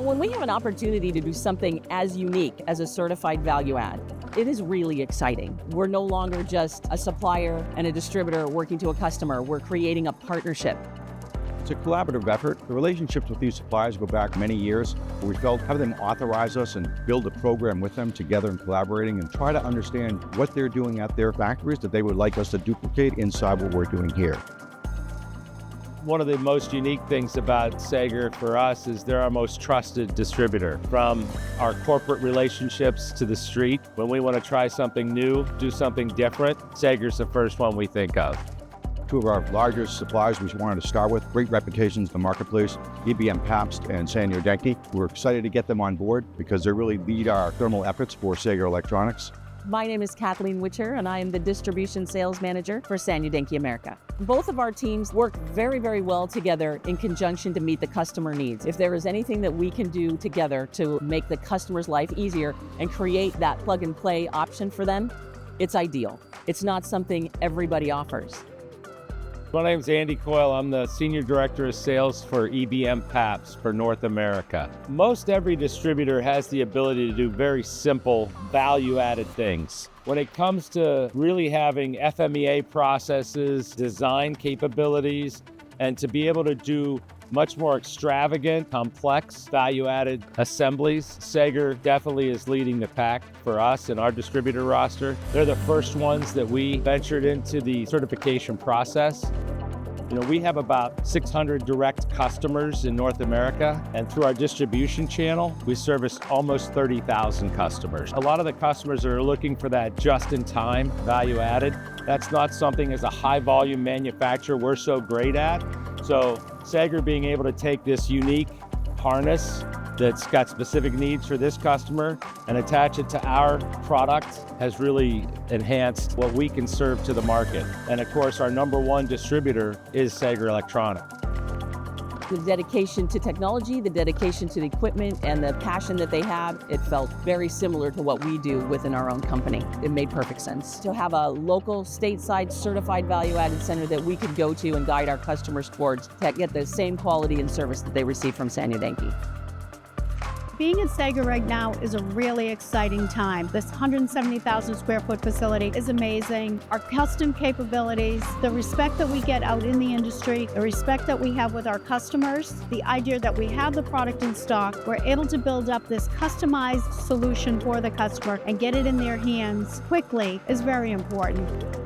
When we have an opportunity to do something as unique as a certified value add, it is really exciting. We're no longer just a supplier and a distributor working to a customer. We're creating a partnership. It's a collaborative effort. The relationships with these suppliers go back many years. We felt having them authorize us and build a program with them together and collaborating and try to understand what they're doing at their factories that they would like us to duplicate inside what we're doing here. One of the most unique things about Sager for us is they're our most trusted distributor. From our corporate relationships to the street, when we want to try something new, do something different, Sager's the first one we think of. Two of our largest suppliers we wanted to start with, great reputations in the marketplace, ebm-papst and Sanyo Denki. We're excited to get them on board because they really lead our thermal efforts for Sager Electronics. My name is Kathleen Witcher, and I am the Distribution Sales Manager for Sanyo Denki America. Both of our teams work very, very well together in conjunction to meet the customer needs. If there is anything that we can do together to make the customer's life easier and create that plug-and-play option for them, it's ideal. It's not something everybody offers. My name's Andy Coyle. I'm the Senior Director of Sales for ebm-papst for North America. Most every distributor has the ability to do very simple value-added things. When it comes to really having FMEA processes, design capabilities, and to be able to do much more extravagant, complex, value-added assemblies, Sager definitely is leading the pack for us in our distributor roster. They're the first ones that we ventured into the certification process. We have about 600 direct customers in North America, and through our distribution channel, we service almost 30,000 customers. A lot of the customers that are looking for that just-in-time value added, that's not something as a high-volume manufacturer we're so great at. So Sager being able to take this unique harness that's got specific needs for this customer and attach it to our product has really enhanced what we can serve to the market. And of course, our number one distributor is Sager Electronics. The dedication to technology, the dedication to the equipment, and the passion that they have, it felt very similar to what we do within our own company. It made perfect sense to have a local, stateside, certified value-added center that we could go to and guide our customers towards to get the same quality and service that they receive from Sanyo Denki. Being at Sager right now is a really exciting time. This 170,000 square foot facility is amazing. Our custom capabilities, the respect that we get out in the industry, the respect that we have with our customers, the idea that we have the product in stock, we're able to build up this customized solution for the customer and get it in their hands quickly is very important.